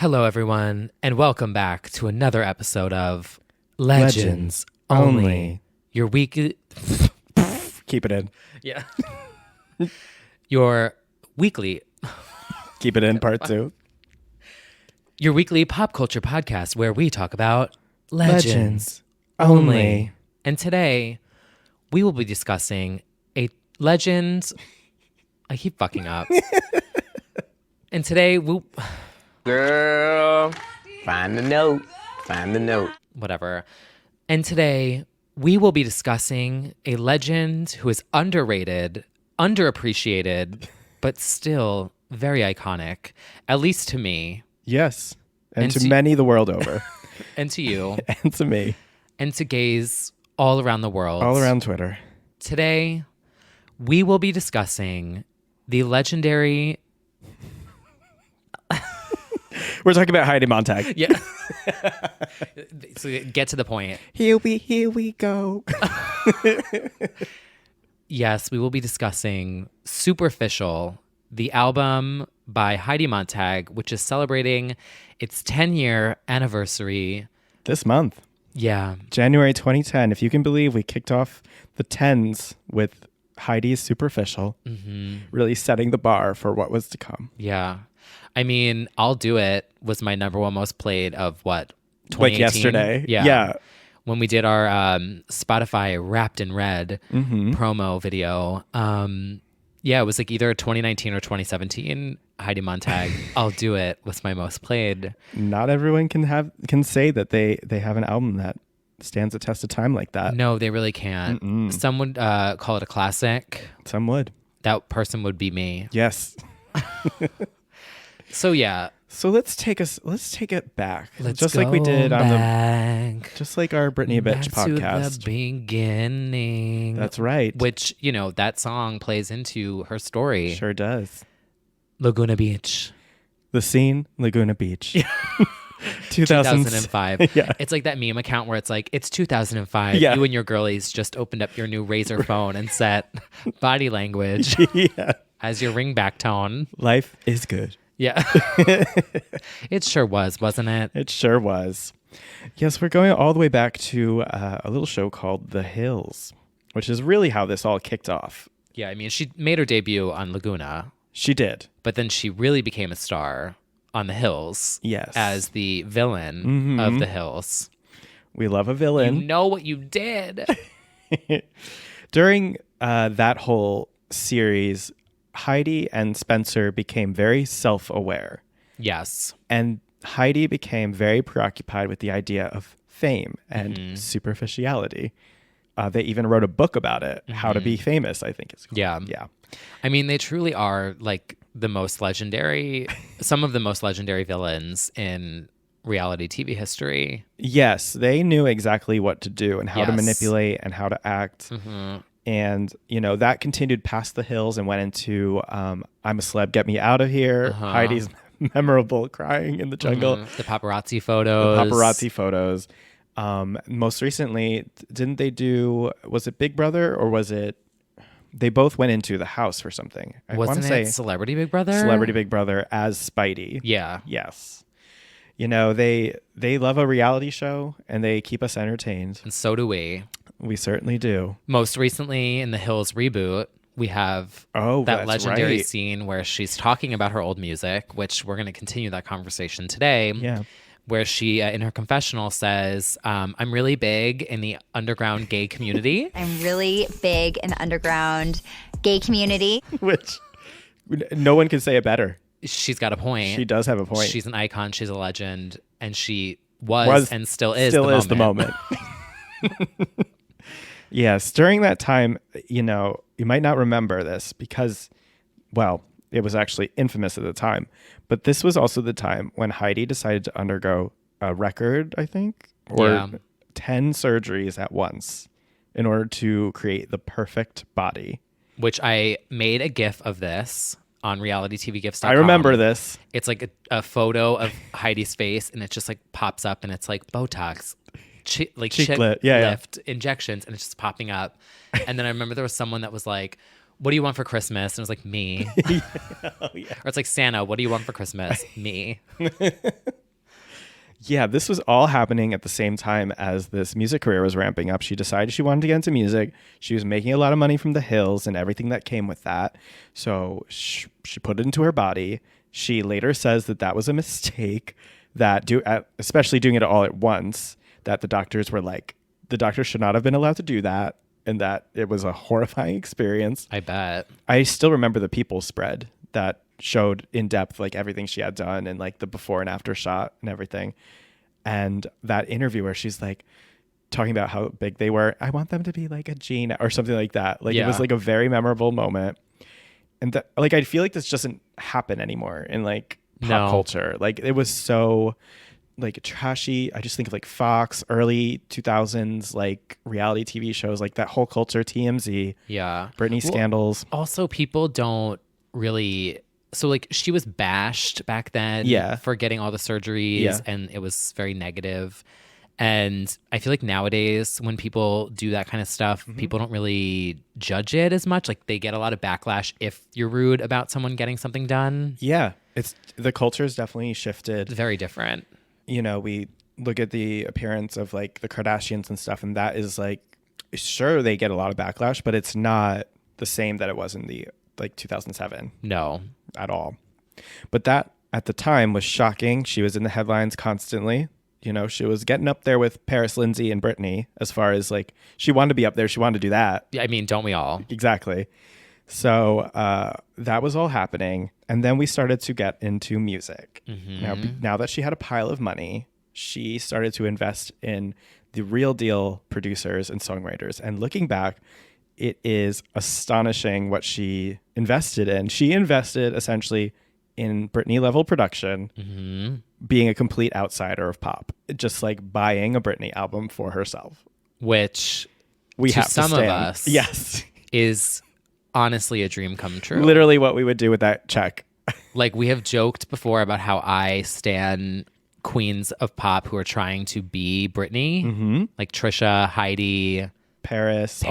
Hello, everyone, and welcome back to another episode of Legends Only. Your weekly... Keep it in. Yeah. Your weekly... Keep it in, part 2. Your weekly pop culture podcast where we talk about legends Only. And today, we will be discussing a legend... I keep fucking up. And today, we'll... Girl, find the note. Find the note. Whatever. And today, we will be discussing a legend who is underrated, underappreciated, but still very iconic, at least to me. Yes. And And to to- many the world over. And to you, And to me. and to gays all around the world. All around Twitter. Today, we will be discussing the legendary... We're talking about Heidi Montag. Yeah. So get to the point. Here we go. Yes, we will be discussing Superficial, the album by Heidi Montag, which is celebrating its 10-year anniversary. This month, Yeah. January 2010. If you can believe, we kicked off the 10s with Heidi's Superficial, really setting the bar for what was to come. Yeah. I mean, I'll Do It was my number one most played of what? Like 2018? yesterday. Yeah. Yeah. When we did our Spotify Wrapped in Red promo video. Yeah, it was like either 2019 or 2017. Heidi Montag, I'll Do It was my most played. Not everyone can say that they have an album that stands the test of time like that. No, they really can't. Some would call it a classic. Some would. That person would be me. Yes. So yeah, So let's take it back. let's just like we go did on back, just like our Britney back Bitch podcast. to the beginning. That's right. Which, you know, that song plays into her story. Sure does. Laguna Beach. The scene, Laguna Beach. 2005. Yeah. It's like that meme account where it's like, it's 2005. Yeah. You and your girlies just opened up your new Razr phone and set body language Yeah. as your ringback tone. Life is good. Yeah. It sure was, wasn't it? It sure was. Yes, we're going all the way back to a little show called The Hills, which is really how this all kicked off. Yeah, I mean, she made her debut on Laguna, She did. but then she really became a star on The Hills. Yes. As the villain of The Hills. We love a You villain. know what you did. During that whole series, Heidi and Spencer became very self-aware. Yes. And Heidi became very preoccupied with the idea of fame and superficiality. They even wrote a book about it, How to Be Famous, I think it's called. Yeah. Yeah. I mean, they truly are like the most legendary, some of the most legendary villains in reality TV history. Yes, they knew exactly what to do and how to Yes. manipulate and how to act. And, you know, that continued past The Hills and went into I'm a Celeb, Get Me Out of Here. Heidi's memorable crying in the jungle. The paparazzi photos. Paparazzi photos. Most recently, didn't they do, was it Big Brother or was it, they both went into the house for something. I want Wasn't to say it Celebrity Big Brother? Celebrity Big Brother as Spidey. Yeah. Yes. You know, they love a reality show and they keep us entertained. And so do we. We certainly do. Most recently in the Hills reboot, we have Oh, that that's legendary right. scene where she's talking about her old music, which we're going to continue that conversation today. Yeah. Where she, in her confessional, says, I'm really big in the underground gay community. I'm really big in the underground gay community. Which no one can say it better. She's got a point. She does have a point. She's an icon. She's a legend. And she was and still is the moment. Yes, during that time, you know, you might not remember this because, well, it was actually infamous at the time. But this was also the time when Heidi decided to undergo a record, I think, or 10 surgeries at once in order to create the perfect body. Which I made a GIF of this on realitytvgifts.com. I remember this. It's like a photo of Heidi's face, and it just like pops up, and it's like Botox, cheek Cheek lift. Yeah, lift injections, and it's just popping up. And then I remember there was someone that was like, what do you want for Christmas? And it was like, me. Oh, yeah. Or it's like, Santa, what do you want for Christmas? Me. Yeah, this was all happening at the same time as this music career was ramping up. She decided she wanted to get into music. She was making a lot of money from the hills and everything that came with that. So she put it into her body. She later says that was a mistake, that especially doing it all at once, that the doctors were like, the doctors should not have been allowed to do that, and that it was a horrifying experience. I bet. I still remember the people spread that showed in depth like everything she had done and like the before and after shot and everything. And that interview where she's like talking about how big they were, I want them to be like a Gene or something like that. Like it was like a very memorable moment. And that, like, I feel like this doesn't happen anymore in like pop culture. Like it was so like trashy. I just think of like Fox, early 2000s, like reality TV shows, like that whole culture, TMZ, Britney scandals. Also, people don't really. So like she was bashed back then for getting all the surgeries and it was very negative. And I feel like nowadays when people do that kind of stuff, people don't really judge it as much. Like they get a lot of backlash if you're rude about someone getting something done. Yeah. The culture has definitely shifted. It's very different. You know, we look at the appearance of like the Kardashians and stuff, and that is like, sure, they get a lot of backlash, but it's not the same that it was in the like 2007. No. At all. But that at the time was shocking. She was in the headlines constantly. You know, she was getting up there with Paris Lindsay and Britney as far as like, she wanted to be up there. She wanted to do that. Yeah, I mean, don't we all? Exactly. So that was all happening. And then we started to get into music. Now that she had a pile of money, she started to invest in the real deal producers and songwriters. And looking back, it is astonishing what she invested in. She invested essentially in Britney level production, being a complete outsider of pop, just like buying a Britney album for herself. Which we to have some to of stand. us Yes. is honestly a dream come true. Literally what we would do with that check. Like we have joked before about how I stan queens of pop who are trying to be Britney, like Trisha, Heidi, Paris.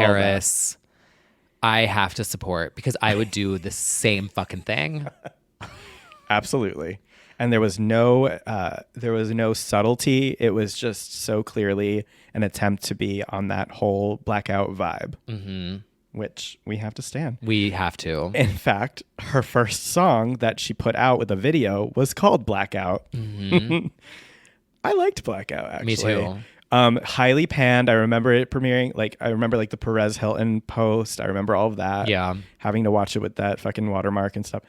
I have to support because I would do the same fucking thing. Absolutely. And there was no subtlety. It was just so clearly an attempt to be on that whole Blackout vibe, which we have to stand. We have to. In fact, her first song that she put out with a video was called Blackout. I liked Blackout, actually. Me too. Highly panned. I remember it premiering. Like I remember like the Perez Hilton post. I remember all of that. Yeah. Having to watch it with that fucking watermark and stuff.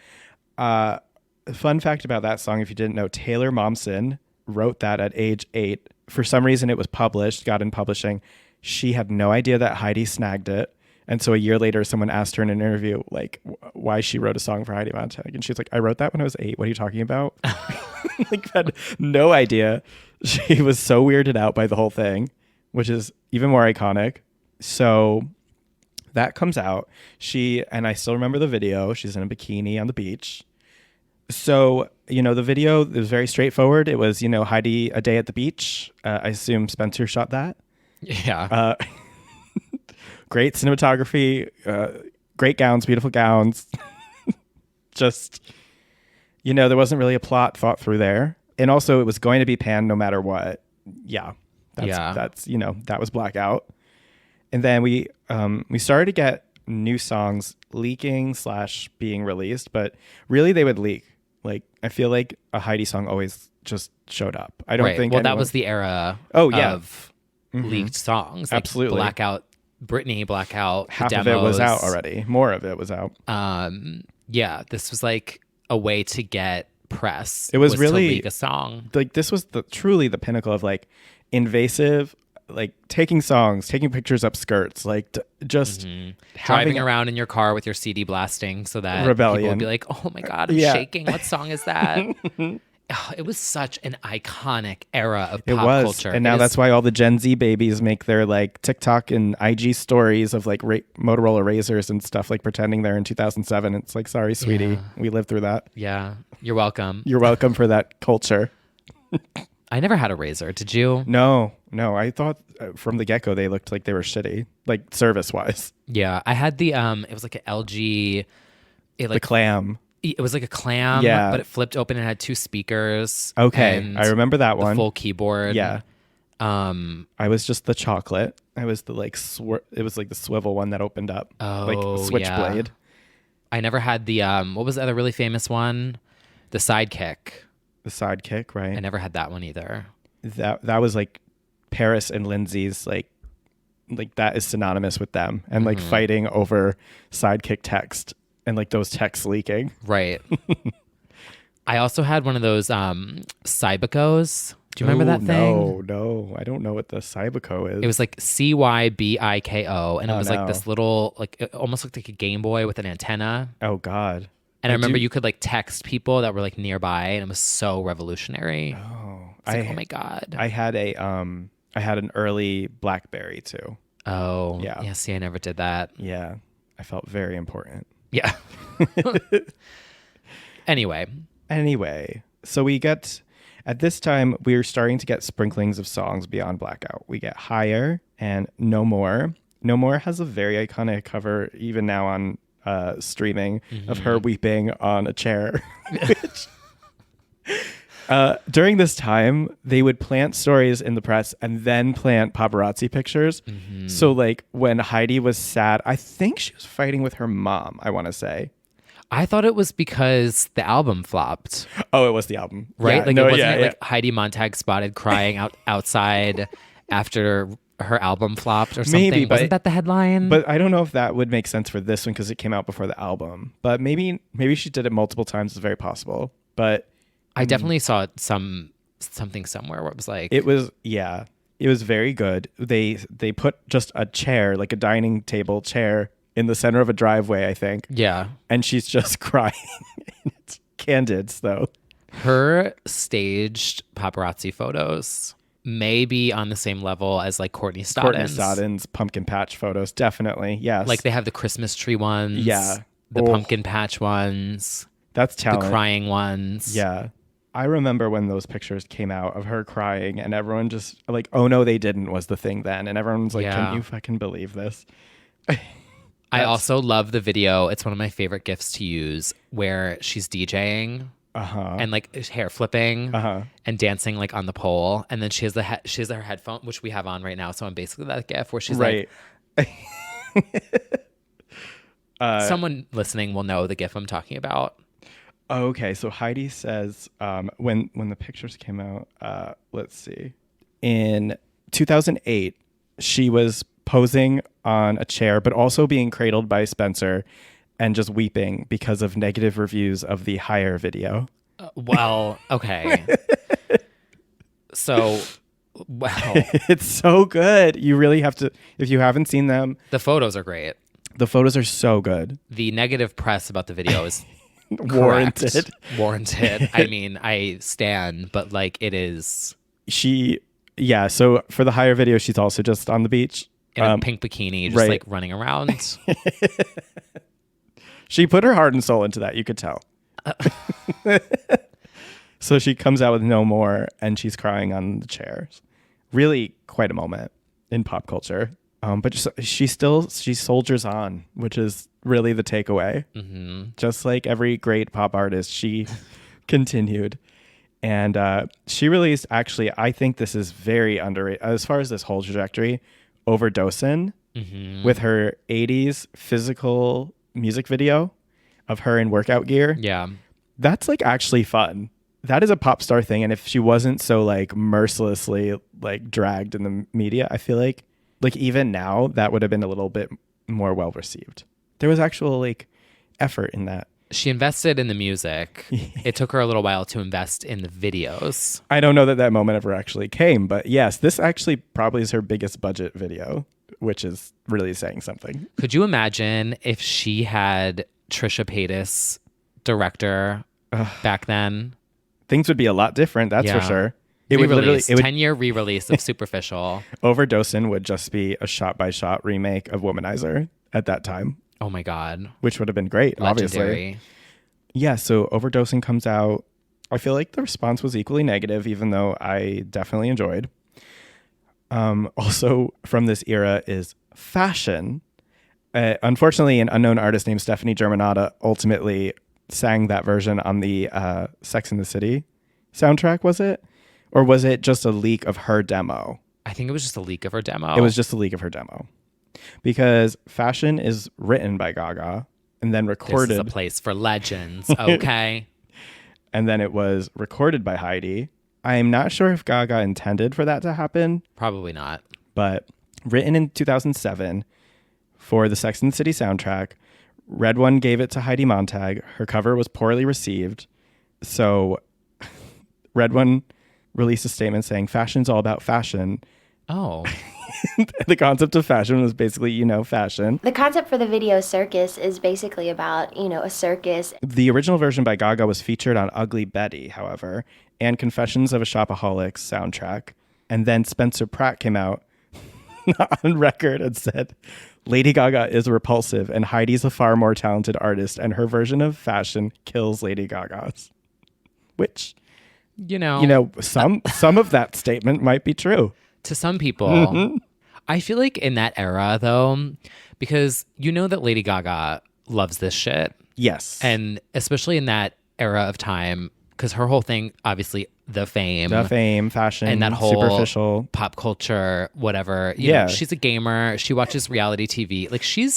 Fun fact about that song, if you didn't know, Taylor Momsen wrote that at age 8. For some reason, it was published, got in publishing. She had no idea that Heidi snagged it. And so a year later, someone asked her in an interview, like, why she wrote a song for Heidi Montag. And she's like, I wrote that when I was 8. What are you talking about? Like, had no idea. She was so weirded out by the whole thing, which is even more iconic. So that comes out. And I still remember the video. She's in a bikini on the beach. So, you know, the video was very straightforward. It was, you know, Heidi, a day at the beach. I assume Spencer shot that. Yeah. Great cinematography, great gowns, beautiful gowns. Just, you know, there wasn't really a plot thought through there. And also it was going to be panned no matter what. Yeah. That's, you know, that was Blackout. And then we started to get new songs leaking / being released, but really they would leak. Like, I feel like a Heidi song always just showed up. I don't think that was the era of leaked songs. Like absolutely. Blackout, Britney, Blackout, half demos. of it was out already. More of it was out. Yeah, this was like a way to get press. It was really to leak a song. Like this was truly the pinnacle of like invasive, like taking songs, taking pictures up skirts, like just driving around in your car with your CD blasting so that rebellion. People would be like, oh my God, I'm shaking. What song is that? It was such an iconic era of pop culture. And now that's why all the Gen Z babies make their like TikTok and IG stories of like Motorola Razors and stuff, like pretending they're in 2007. It's like, sorry, sweetie, we lived through that. Yeah, you're welcome. You're welcome for that culture. I never had a razor. Did you? No. I thought from the get-go they looked like they were shitty, like service-wise. Yeah, I had the it was like an LG. It The like clam. it was like a clam, Yeah. but it flipped open and had 2 speakers. Okay, and I remember that the one. full keyboard. Yeah. Um. I was just the chocolate. I was the like it was like the swivel one that opened up, like Oh, switchblade. I never had the what was the other really famous one? The Sidekick. The sidekick, right? I never had that one either. That was like Paris and Lindsay's like that is synonymous with them and like fighting over sidekick text and like those texts leaking. Right. I also had one of those Cybicos. Do you remember that thing? No, I don't know what the Cybico is. It was like Cybiko, and it was no. like this little, like it almost looked like a Game Boy with an antenna. Oh God. And I remember you could like text people that were like nearby, and it was so revolutionary. Oh, Oh my God. I had an early BlackBerry too. Oh Yeah. yeah. See, I never did that. Yeah, I felt very important. Yeah. Anyway, so we get at this time we're starting to get sprinklings of songs beyond Blackout. We get Higher and No More. No More has a very iconic cover even now on streaming of her weeping on a chair. Which, during this time, they would plant stories in the press and then plant paparazzi pictures. So like when Heidi was sad, I think she was fighting with her mom, I want to say. I thought it was because the album flopped. Oh, it was the album. Right? Yeah, Like no, it wasn't yeah, it, like Heidi Montag spotted crying outside after her album flopped or something. Maybe, but wasn't that the headline? But I don't know if that would make sense for this one because it came out before the album. But maybe she did it multiple times. It's very possible. But I definitely saw something somewhere where it was like it was very good. They put just a chair, like a dining table chair, in the center of a driveway, I think. Yeah. And she's just crying. It's candid, though. Her staged paparazzi photos may be on the same level as like Courtney Stodden's pumpkin patch photos, definitely. Yes. Like they have the Christmas tree ones. Yeah. The pumpkin patch ones. That's talent. The crying ones. Yeah. I remember when those pictures came out of her crying and everyone just like, oh no, they didn't was the thing then. And everyone's like, can you fucking believe this? I also love the video. It's one of my favorite GIFs to use where she's DJing and like hair flipping and dancing like on the pole. And then she has her headphone, which we have on right now. So I'm basically that GIF where she's like, someone listening will know the GIF I'm talking about. Okay, so Heidi says when the pictures came out, let's see, in 2008, she was posing on a chair, but also being cradled by Spencer and just weeping because of negative reviews of the Higher video. Well, okay. So, wow. It's so good. You really have to, if you haven't seen them. The photos are great. The photos are so good. The negative press about the video is warranted. I mean, I stand, but like it is. So for the Higher video, she's also just on the beach. In a pink bikini, just like running around. She put her heart and soul into that, you could tell. So she comes out with No More and she's crying on the chairs. Really quite a moment in pop culture. But she soldiers on, which is really the takeaway. Just like every great pop artist, she continued. And she released, actually, I think this is very underrated. As far as this whole trajectory, Overdosin with her 80s physical music video of her in workout gear. Yeah. That's like actually fun. That is a pop star thing. And if she wasn't so like mercilessly like dragged in the media, I feel like even now that would have been a little bit more well received. There was actual like effort in that. She invested in the music. It took her a little while to invest in the videos. I don't know that moment ever actually came, but yes, this actually probably is her biggest budget video, which is really saying something. Could you imagine if she had Trisha Paytas director back then? Things would be a lot different, that's for sure. It would 10-year re-release of Superficial. Overdosin would just be a shot-by-shot remake of Womanizer at that time. Oh my God. Which would have been great, Legendary. obviously. Yeah, so Overdosin comes out I feel like the response was equally negative, even though I definitely enjoyed. Also from this era is Fashion. Unfortunately, an unknown artist named Stephanie Germanotta ultimately sang that version on the Sex and the City soundtrack, was it? Or was it just a leak of her demo? I think it was just a leak of her demo. It was just a leak of her demo. Because Fashion is written by Gaga and then recorded. This is a place for legends, okay? And then it was recorded by Heidi. I'm not sure if Gaga intended for that to happen. Probably not. But written in 2007 for the Sex and the City soundtrack, Red One gave it to Heidi Montag. Her cover was poorly received. So Red One released a statement saying, "Fashion's all about fashion." Oh. The concept of fashion was basically, fashion. The concept for the video Circus is basically about, a circus. The original version by Gaga was featured on Ugly Betty, however, and Confessions of a Shopaholic soundtrack. And then Spencer Pratt came out on record and said, Lady Gaga is repulsive and Heidi's a far more talented artist and her version of fashion kills Lady Gaga's. Which, some of that statement might be true. To some people. I feel like in that era, though, because that Lady Gaga loves this shit. Yes. And especially in that era of time, because her whole thing, obviously, the fame, fashion, and that whole superficial pop culture, whatever. Yeah. She's a gamer. She watches reality TV. Like she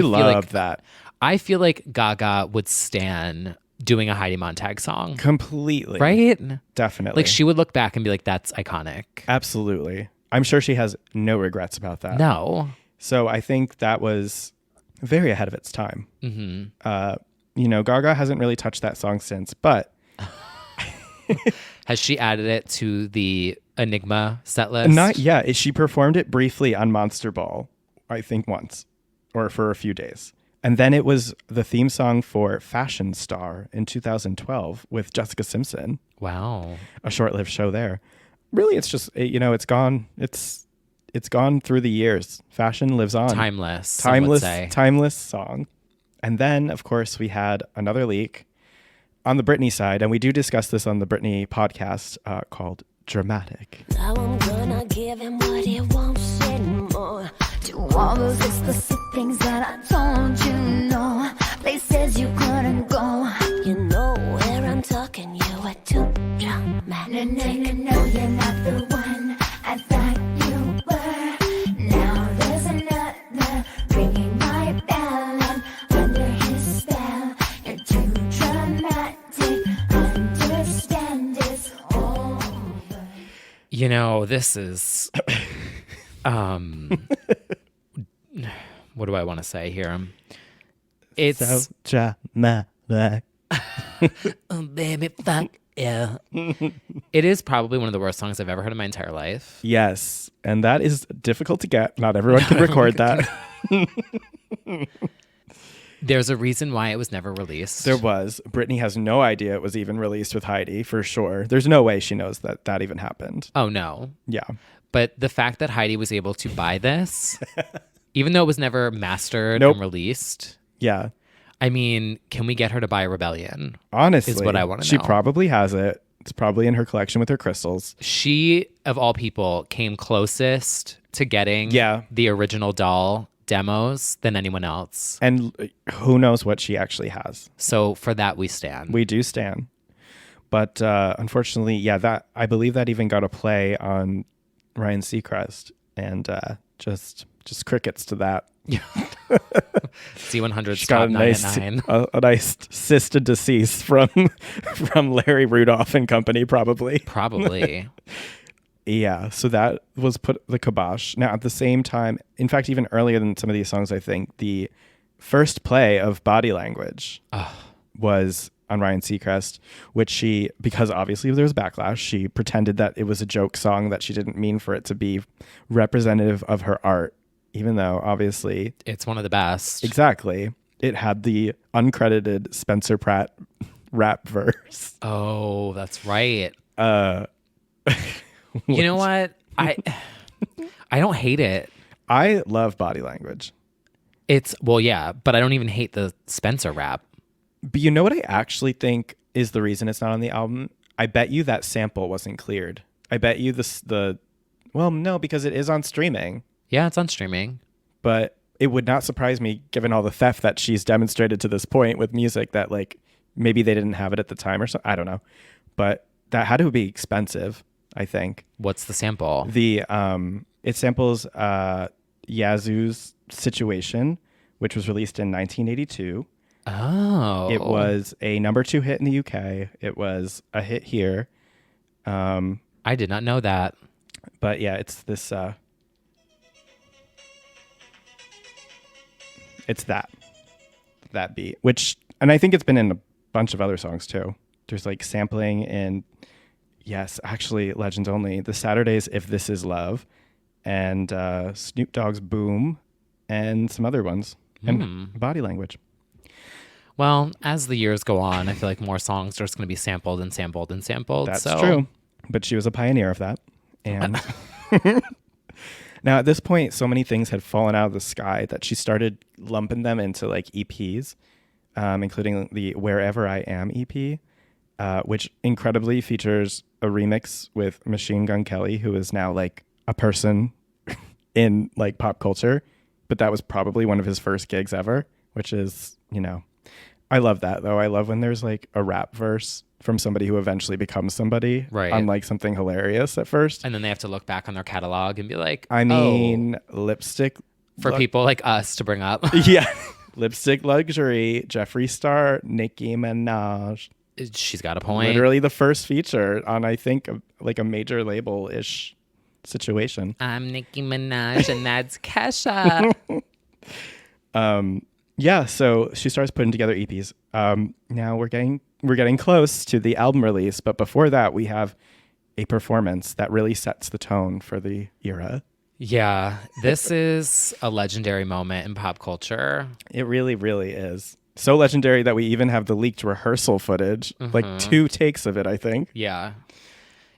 loved that. I feel like Gaga would stan doing a Heidi Montag song. Completely. Right? Definitely. Like she would look back and be like, that's iconic. Absolutely. I'm sure she has no regrets about that. No. So I think that was very ahead of its time. Mm-hmm. Gaga hasn't really touched that song since, but has she added it to the Enigma set list? Not yet. She performed it briefly on Monster Ball, I think once, or for a few days. And then it was the theme song for Fashion Star in 2012 with Jessica Simpson. Wow. A short-lived show there. Really, it's just, it's gone. It's gone through the years. Fashion lives on. Timeless song. And then, of course, we had another leak on the Britney side, and we do discuss this on the Britney podcast called Dramatic. Now I'm gonna give him what he wants and more. To all those explicit things that I told you no, places you couldn't go. You know where I'm talking, you are too dramatic. No, you're not the one I thought you were. Now there's another ringing my bell. I'm under his spell. You're too dramatic. Understand it's over. This is what do I want to say here? It's so dramatic. Oh, baby, fuck yeah. It is probably one of the worst songs I've ever heard in my entire life. Yes, and that is difficult to get. Not everyone can record that. There's a reason why it was never released. There was. Britney has no idea it was even released with Heidi, for sure. There's no way she knows that even happened. Oh, no. Yeah. But the fact that Heidi was able to buy this, even though it was never mastered and released. Yeah. I mean, can we get her to buy Rebellion? Honestly. Is what I want to know. She probably has it. It's probably in her collection with her crystals. She, of all people, came closest to getting the original doll demos than anyone else. And who knows what she actually has. So for that, we stand. We do stand. But unfortunately, that I believe that even got a play on Ryan Seacrest, and just crickets to that. C100's got top 9 at 9. A nice assist and decease from Larry Rudolph and company, probably. Probably. Yeah, so that was put the kibosh. Now, at the same time, in fact, even earlier than some of these songs, I think, the first play of Body Language was on Ryan Seacrest, which she, because obviously there was backlash, she pretended that it was a joke song, that she didn't mean for it to be representative of her art, even though obviously it's one of the best. Exactly. It had the uncredited Spencer Pratt rap verse. Oh, that's right. You know what? I don't hate it. I love Body Language. But I don't even hate the Spencer rap. But you know what I actually think is the reason it's not on the album? I bet you that sample wasn't cleared. I bet you well, no, because it is on streaming. Yeah, it's on streaming. But it would not surprise me, given all the theft that she's demonstrated to this point with music, that like maybe they didn't have it at the time or something. I don't know. But that had to be expensive, I think. What's the sample? It samples Yazoo's Situation, which was released in 1982. Oh. It was a number 2 hit in the UK. It was a hit here. I did not know that. But yeah, it's this it's that beat, which, and I think it's been in a bunch of other songs too. There's like sampling in, yes, actually Legends Only, the Saturdays If This Is Love, and Snoop Dogg's Boom, and some other ones, and Body Language. Well, as the years go on, I feel like more songs are just going to be sampled and sampled and sampled. That's true. But she was a pioneer of that. And now at this point, so many things had fallen out of the sky that she started lumping them into like EPs, including the Wherever I Am EP, which incredibly features a remix with Machine Gun Kelly, who is now like a person in like pop culture. But that was probably one of his first gigs ever, which is, you know, I love that though. I love when there's like a rap verse from somebody who eventually becomes somebody, right? Unlike something hilarious at first. And then they have to look back on their catalog and be like, I mean, Lipstick. For people like us to bring up. Yeah. Lipstick Luxury, Jeffree Star, Nicki Minaj. She's got a point. Literally the first feature on, I think, like a major label-ish situation. I'm Nicki Minaj and that's Kesha. Yeah, so she starts putting together EPs. Now we're getting close to the album release, but before that, we have a performance that really sets the tone for the era. Yeah, this is a legendary moment in pop culture. It really, really is. So legendary that we even have the leaked rehearsal footage, like 2 takes of it, I think. Yeah.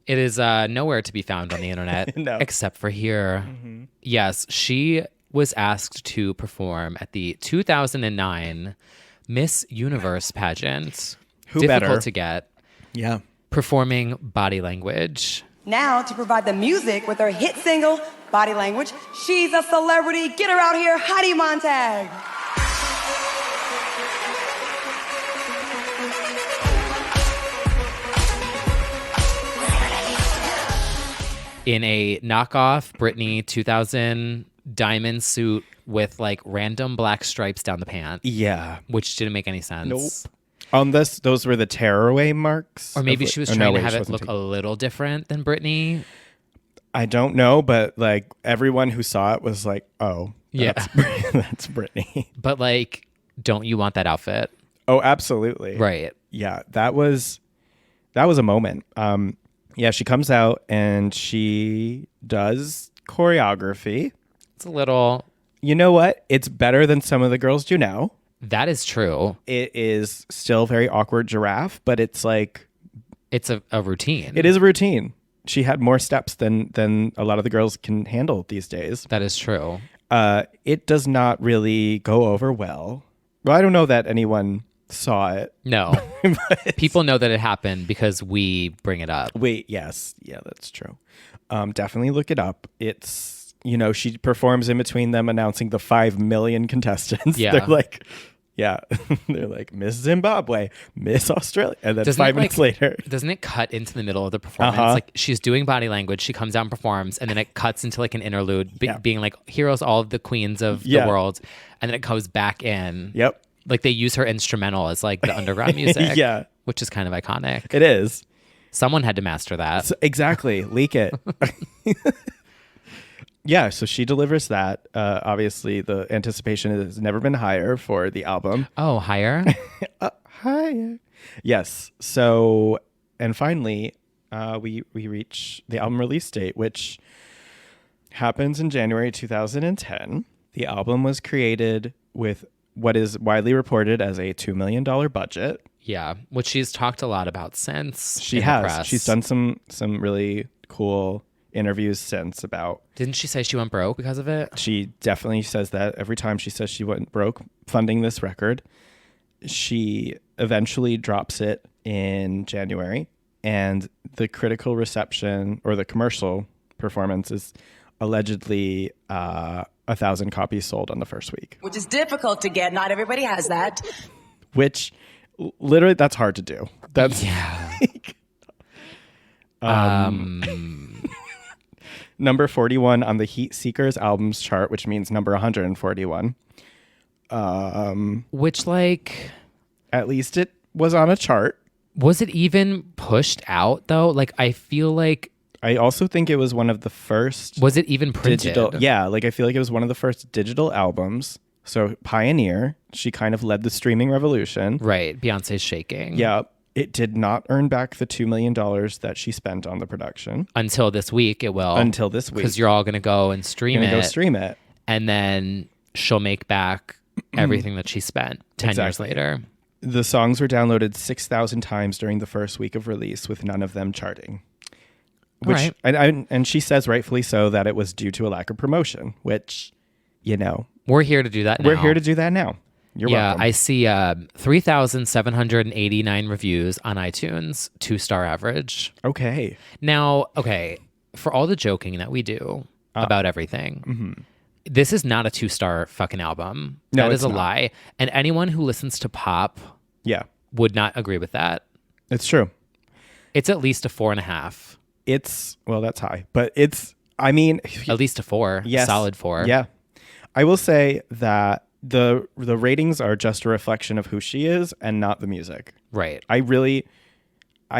It is nowhere to be found on the internet No. except for here. Yes, she was asked to perform at the 2009 Miss Universe pageant. Who Difficult better? to get. Yeah. Performing Body Language. Now, to provide the music with her hit single, Body Language, she's a celebrity. Get her out here, Heidi Montag. In a knockoff Britney 2000 diamond suit with like random black stripes down the pant. Yeah. Which didn't make any sense. Nope. On this, those were the tearaway marks. Or maybe she was trying to have it look a little different than Britney. I don't know, but like everyone who saw it was like, "Oh, yeah, that's Britney." But like, don't you want that outfit? Oh, absolutely. Right. Yeah, that was a moment. Yeah, she comes out and she does choreography. It's a little. You know what? It's better than some of the girls do now. That is true. It is still very awkward giraffe, but it's like... It's a routine. It is a routine. She had more steps than a lot of the girls can handle these days. That is true. It does not really go over well. Well, I don't know that anyone saw it. No. People know that it happened because we bring it up. Wait, yes. Yeah, that's true. Definitely look it up. It's, you know, she performs in between them announcing the 5 million contestants. Yeah. They're like... Yeah, they're like Miss Zimbabwe, Miss Australia, and then doesn't 5 minutes later, doesn't it cut into the middle of the performance? Like she's doing Body Language, she comes out and performs, and then it cuts into like an interlude, being like, "Heroes, all of the queens of the world," and then it goes back in. Yep, like they use her instrumental as like the underground music. Yeah, which is kind of iconic. It is. Someone had to master that. So, exactly, leak it. Yeah, so she delivers that. Obviously, the anticipation has never been higher for the album. Oh, higher? Higher. Yes. So, and finally, we reach the album release date, which happens in January 2010. The album was created with what is widely reported as a $2 million budget. Yeah, which she's talked a lot about since. She has. She's done some really cool interviews since about... Didn't she say she went broke because of it? She definitely says that every time she says she went broke funding this record. She eventually drops it in January And the critical reception or the commercial performance is allegedly 1,000 copies sold on the first week. Which is difficult to get. Not everybody has that. Which literally, that's hard to do. That's number 41 on the Heat Seekers albums chart, which means number 141. Which, like, at least it was on a chart. was it even pushed out though? Like, I feel like, I also think it was one of the first was it even printed? digital. Yeah, like I feel like it was one of the first digital albums. So pioneer, she kind of led the streaming revolution. Right. Beyonce's shaking. Yeah. It did not earn back the $2 million that she spent on the production. Until this week, it will. Until this week. Because you're all going to go and stream Gonna it. go stream it. And then she'll make back everything that she spent 10 years later. The songs were downloaded 6,000 times during the first week of release, with none of them charting. Which, right. and she says rightfully so that it was due to a lack of promotion, which, you know. We're here to do that now. We're here to do that now. You're welcome. I see 3,789 reviews on iTunes, 2-star average. Okay. Now, for all the joking that we do about everything, this is not a 2-star fucking album. No, that it's is a not. lie. And anyone who listens to pop would not agree with that. It's true. It's at least a 4.5. Well, that's high, but it's, I mean, at least a 4. Yes. Solid 4. Yeah. I will say that the ratings are just a reflection of who she is and not the music. Right. I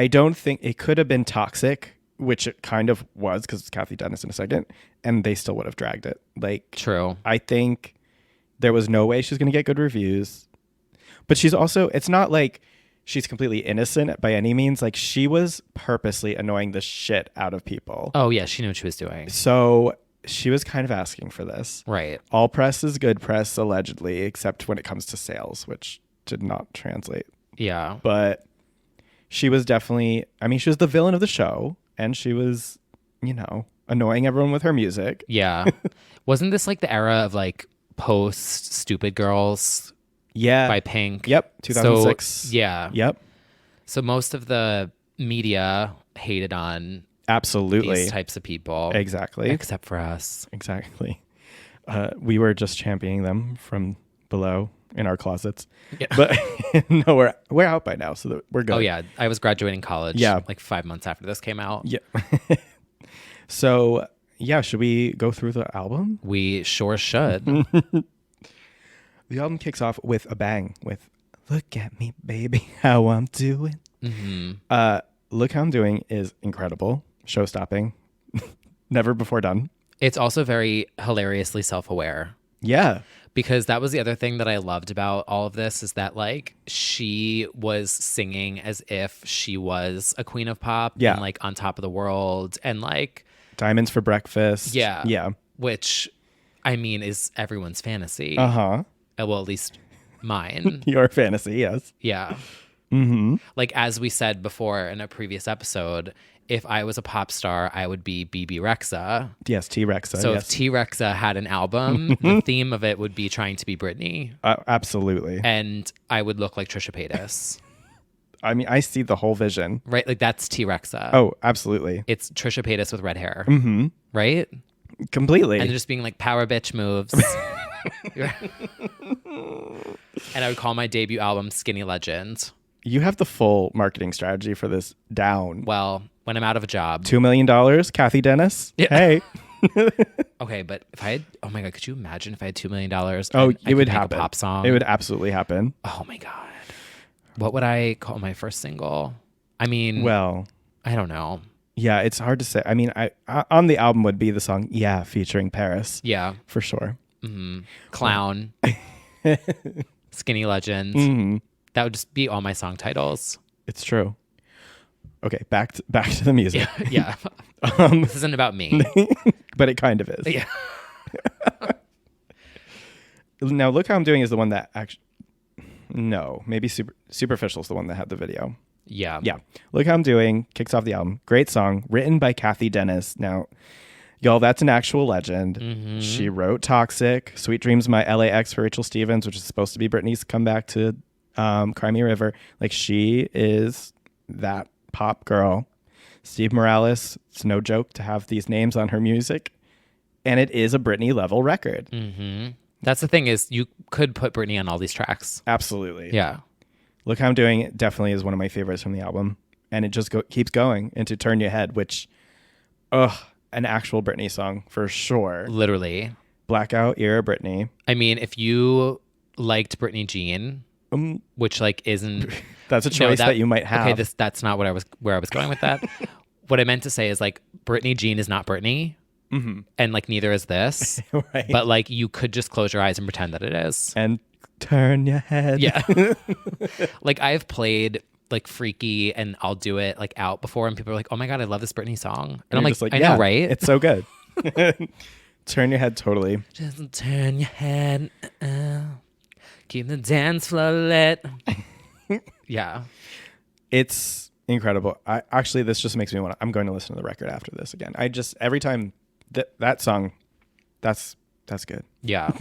don't think it could have been Toxic, which it kind of was because it's Kathy Dennis in a second, and they still would have dragged it. Like, true. I think there was no way she's going to get good reviews. But she's also, it's not like she's completely innocent by any means. Like, she was purposely annoying the shit out of people. Oh, yeah. She knew what she was doing. So she was kind of asking for this. Right. All press is good press, allegedly, except when it comes to sales, which did not translate. Yeah. But she was definitely, I mean, she was the villain of the show, and she was, you know, annoying everyone with her music. Yeah. Wasn't this like the era of like post Stupid Girls? Yeah. By Pink. Yep. 2006. So, yeah. Yep. So most of the media hated on absolutely these types of people. Exactly. Except for us. Exactly. We were just championing them from below in our closets. Yeah. But no, we're out by now, so we're good. Oh, yeah. I was graduating college like 5 months after this came out. Yeah. So, yeah, should we go through the album? We sure should. The album kicks off with a bang with "Look at Me, Baby, How I'm Doing." Mm-hmm. "Look How I'm Doing" is incredible, show-stopping, never before done. It's also very hilariously self-aware. Yeah. Because that was the other thing that I loved about all of this is that, like, she was singing as if she was a queen of pop and, like, on top of the world and, like... Diamonds for Breakfast. Yeah. Yeah. Which, I mean, is everyone's fantasy. Uh-huh. Well, at least mine. Your fantasy, yes. Yeah. Mm-hmm. Like, as we said before in a previous episode, if I was a pop star, I would be BB Rexa. Yes, T-Rexa. So yes. if T-Rexa had an album, the theme of it would be trying to be Britney. Absolutely. And I would look like Trisha Paytas. I mean, I see the whole vision. Right? Like, that's T-Rexa. Oh, absolutely. It's Trisha Paytas with red hair. Mm-hmm. Right? Completely. And just being like power bitch moves. And I would call my debut album Skinny Legend. You have the full marketing strategy for this down. Well, when I'm out of a job. $2 million, Kathy Dennis. Yeah. Hey. Okay, but if I had, oh my God, could you imagine if I had $2 million? Oh, it would make happen. A pop song. It would absolutely happen. Oh my God. What would I call my first single? I mean, well, I don't know. Yeah, it's hard to say. I mean, I on the album would be the song "Yeah" featuring Paris. Yeah, for sure. Mm-hmm. Clown, Skinny Legend. Mm-hmm. That would just be all my song titles. It's true. Okay, back to the music. Yeah. This isn't about me, but it kind of is. Yeah. Now, Look How I'm Doing is the one that actually. No, maybe Superficial is the one that had the video. Yeah. Yeah. Look How I'm Doing kicks off the album. Great song, written by Kathy Dennis. Now, y'all, that's an actual legend. Mm-hmm. She wrote Toxic, Sweet Dreams, My LAX for Rachel Stevens, which is supposed to be Britney's comeback to Cry Me a River. Like, she is that pop girl. Steve Morales, it's no joke to have these names on her music. And it is a Britney level record. Mm-hmm. That's the thing is you could put Britney on all these tracks. Absolutely. Yeah. Look How I'm Doing It definitely is one of my favorites from the album. And it just keeps going into Turn Your Head, which, an actual Britney song for sure. Literally. Blackout era Britney. I mean, if you liked Britney Jean, which like isn't... That's a choice that you might have. Okay, that's not where I was going with that. What I meant to say is like Britney Jean is not Britney. Mm-hmm. And like neither is this. Right. But like you could just close your eyes and pretend that it is. And turn your head. Yeah. Like I've played like Freaky and I'll Do It like out before and people are like, oh my God, I love this Britney song. And I'm like, I know, right? It's so good. Turn your head totally. Just turn your head. Keep the dance floor lit. Yeah. It's incredible. This just makes me want to, I'm going to listen to the record after this again. Every time that song, that's good. Yeah.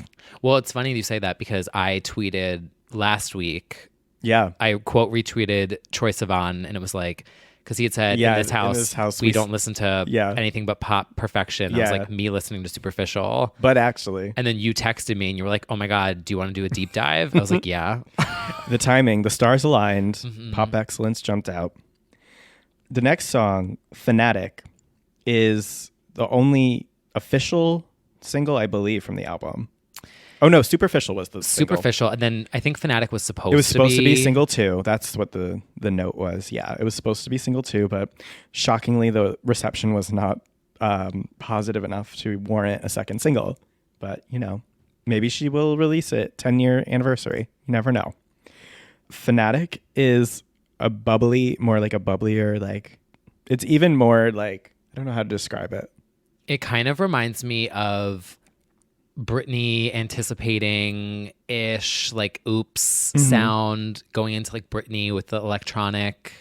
Well, it's funny you say that because I tweeted last week. Yeah. I quote retweeted Troye Sivan and it was like, because he had said, in this house we don't listen to anything but pop perfection. I was like, me listening to Superficial. But actually. And then you texted me and you were like, oh my God, do you want to do a deep dive? I was like, yeah. The timing, the stars aligned, mm-hmm. Pop excellence jumped out. The next song, Fanatic, is the only official single, I believe, from the album. Oh no, Superficial was the single. Superficial, and then I think Fanatic was supposed to be... It was supposed to be single 2. That's what the note was. Yeah, it was supposed to be single 2, but shockingly, the reception was not positive enough to warrant a second single. But, maybe she will release it 10-year anniversary. You never know. Fanatic is more like a bubblier, like... It's even more like... I don't know how to describe it. It kind of reminds me of... Britney anticipating-ish, like oops sound going into like Britney with the electronic,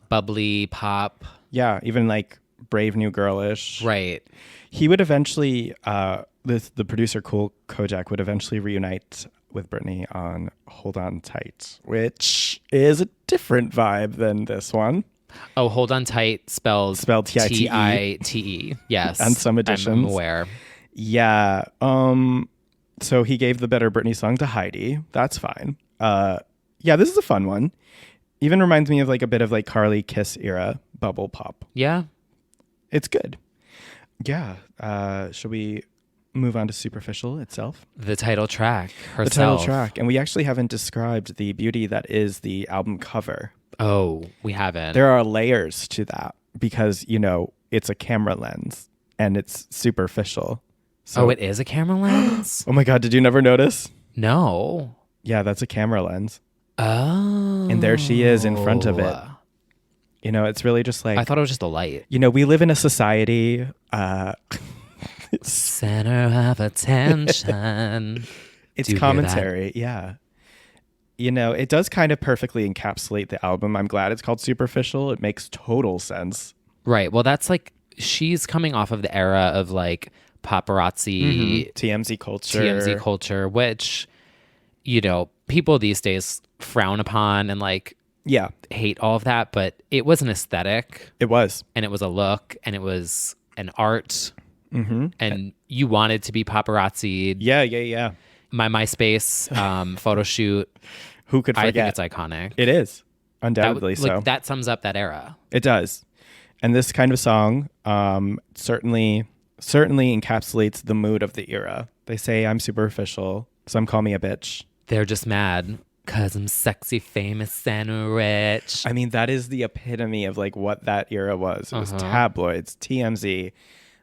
bubbly pop. Yeah, even like Brave New Girl-ish. Right. He would eventually, the producer Cool Kojak would eventually reunite with Britney on Hold On Tight, which is a different vibe than this one. Oh, Hold On Tight spelled T-I-T-E. T-I-T-E. Yes. And some additions. I'm aware. Yeah. So he gave the better Britney song to Heidi. That's fine. This is a fun one. Even reminds me of like a bit of like Carly Kiss era bubble pop. Yeah. It's good. Yeah. Should we move on to Superficial itself? The title track herself. The title track. And we actually haven't described the beauty that is the album cover. Oh, we haven't. There are layers to that because, it's a camera lens and it's superficial. So, it is a camera lens? Oh my God, did you never notice? No. Yeah, that's a camera lens. Oh. And there she is in front of it. It's really just like... I thought it was just a light. We live in a society... Center of attention. It's commentary, yeah. It does kind of perfectly encapsulate the album. I'm glad it's called Superficial. It makes total sense. Right. Well, that's like... She's coming off of the era of like... paparazzi, TMZ culture, which, people these days frown upon and like, hate all of that. But it was an aesthetic. It was. And it was a look and it was an art. Mm-hmm. And you wanted to be paparazzi. Yeah. My MySpace photo shoot. Who could forget? I think it's iconic. It is. Undoubtedly so. That sums up that era. It does. And this kind of song certainly encapsulates the mood of the era. They say I'm superficial. Some call me a bitch. They're just mad because I'm sexy, famous, and rich. I mean, that is the epitome of like what that era was. It was tabloids, TMZ,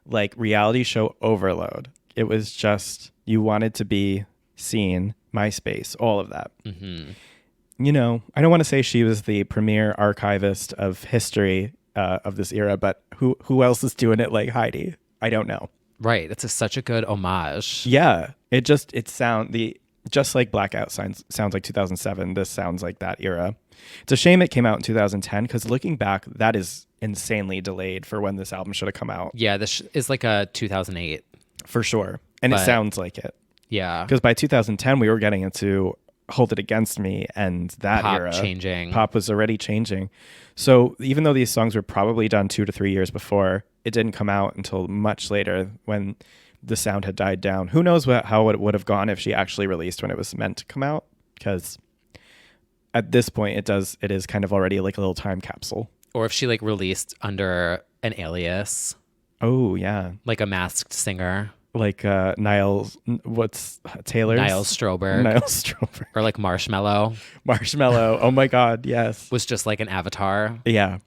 like reality show overload. It was just, you wanted to be seen, MySpace, all of that. Mm-hmm. I don't want to say she was the premier archivist of history of this era, but who else is doing it like Heidi? I don't know. Right. It's such a good homage. Yeah. Just like Blackout sounds like 2007. This sounds like that era. It's a shame it came out in 2010 because looking back, that is insanely delayed for when this album should have come out. Yeah. This is like a 2008. For sure. And it sounds like it. Yeah. Because by 2010, we were getting into Hold It Against Me and that Pop era. changing. Pop was already changing. So even though these songs were probably done 2 to 3 years before, it didn't come out until much later when the sound had died down. Who knows how it would have gone if she actually released when it was meant to come out? Because at this point, it is kind of already like a little time capsule. Or if she like released under an alias, Oh, yeah. like a masked singer, Like Niles, what's Taylor's? Niles Stroberg, Niles Stroberg. or like Marshmello Marshmello. Oh my God, yes. was just like an avatar. Yeah.